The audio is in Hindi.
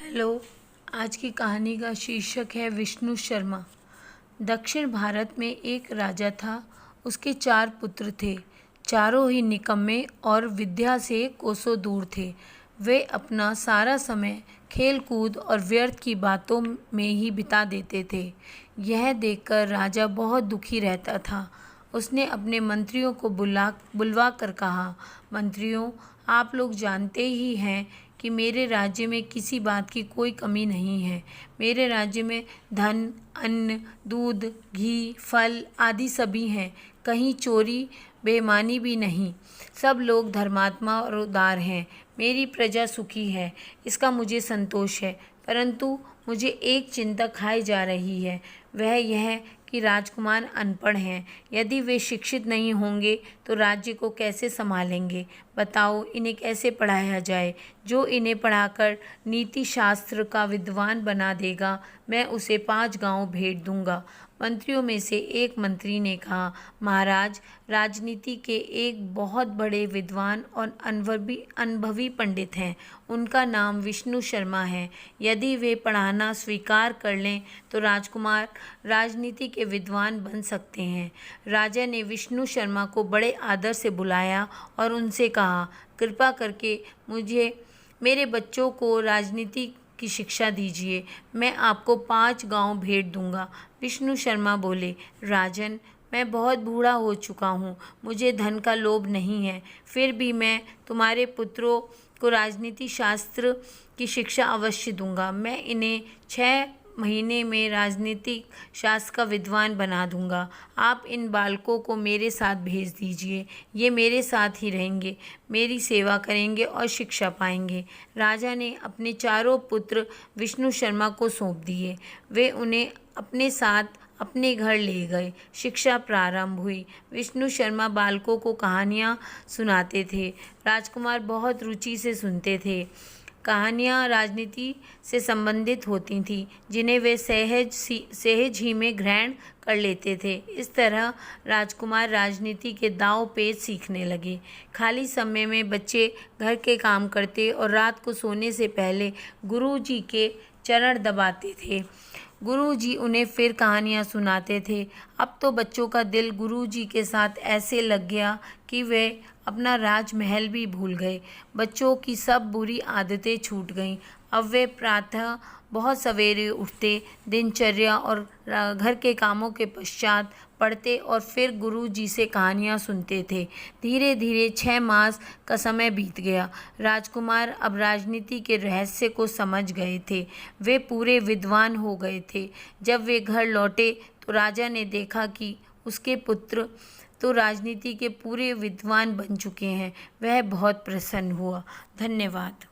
हेलो। आज की कहानी का शीर्षक है विष्णु शर्मा। दक्षिण भारत में एक राजा था। उसके 4 पुत्र थे। चारों ही निकम्मे और विद्या से कोसों दूर थे। वे अपना सारा समय खेल कूद और व्यर्थ की बातों में ही बिता देते थे। यह देखकर राजा बहुत दुखी रहता था। उसने अपने मंत्रियों को बुलवा कर कहा, मंत्रियों, आप लोग जानते ही हैं कि मेरे राज्य में किसी बात की कोई कमी नहीं है। मेरे राज्य में धन, अन्न, दूध, घी, फल आदि सभी हैं। कहीं चोरी बेईमानी भी नहीं। सब लोग धर्मात्मा और उदार हैं। मेरी प्रजा सुखी है, इसका मुझे संतोष है। परंतु मुझे एक चिंता खाई जा रही है, वह यह कि राजकुमार अनपढ़ हैं। यदि वे शिक्षित नहीं होंगे तो राज्य को कैसे संभालेंगे? बताओ, इन्हें कैसे पढ़ाया जाए? जो इन्हें पढ़ाकर नीति शास्त्र का विद्वान बना देगा, मैं उसे 5 गांव भेंट दूंगा। मंत्रियों में से एक मंत्री ने कहा, महाराज, राजनीति के एक बहुत बड़े विद्वान और अनुभवी पंडित हैं। उनका नाम विष्णु शर्मा है। यदि वे पढ़ाना स्वीकार कर लें तो राजकुमार राजनीति के विद्वान बन सकते हैं। राजा ने विष्णु शर्मा को बड़े आदर से बुलाया और उनसे कहा, कृपा करके मुझे मेरे बच्चों को राजनीति की शिक्षा दीजिए। मैं आपको 5 गांव भेंट दूंगा। विष्णु शर्मा बोले, राजन, मैं बहुत बूढ़ा हो चुका हूँ, मुझे धन का लोभ नहीं है। फिर भी मैं तुम्हारे पुत्रों को राजनीति शास्त्र की शिक्षा अवश्य दूंगा। मैं इन्हें 6 महीने में राजनीतिक शास्त्र का विद्वान बना दूंगा। आप इन बालकों को मेरे साथ भेज दीजिए। ये मेरे साथ ही रहेंगे, मेरी सेवा करेंगे और शिक्षा पाएंगे। राजा ने अपने चारों पुत्र विष्णु शर्मा को सौंप दिए। वे उन्हें अपने साथ अपने घर ले गए। शिक्षा प्रारंभ हुई। विष्णु शर्मा बालकों को कहानियाँ सुनाते थे। राजकुमार बहुत रुचि से सुनते थे। कहानियाँ राजनीति से संबंधित होती थीं, जिन्हें वे सहज ही में ग्रहण कर लेते थे। इस तरह राजकुमार राजनीति के दांव पेच सीखने लगे। खाली समय में बच्चे घर के काम करते और रात को सोने से पहले गुरुजी के चरण दबाते थे। गुरुजी उन्हें फिर कहानियाँ सुनाते थे। अब तो बच्चों का दिल गुरुजी के साथ ऐसे लग गया कि वे अपना राजमहल भी भूल गए। बच्चों की सब बुरी आदतें छूट गईं। अब वे प्रातः बहुत सवेरे उठते, दिनचर्या और घर के कामों के पश्चात पढ़ते और फिर गुरुजी से कहानियाँ सुनते थे। धीरे धीरे 6 मास का समय बीत गया। राजकुमार अब राजनीति के रहस्य को समझ गए थे। वे पूरे विद्वान हो गए थे। जब वे घर लौटे तो राजा ने देखा कि उसके पुत्र तो राजनीति के पूरे विद्वान बन चुके हैं। वह बहुत प्रसन्न हुआ। धन्यवाद।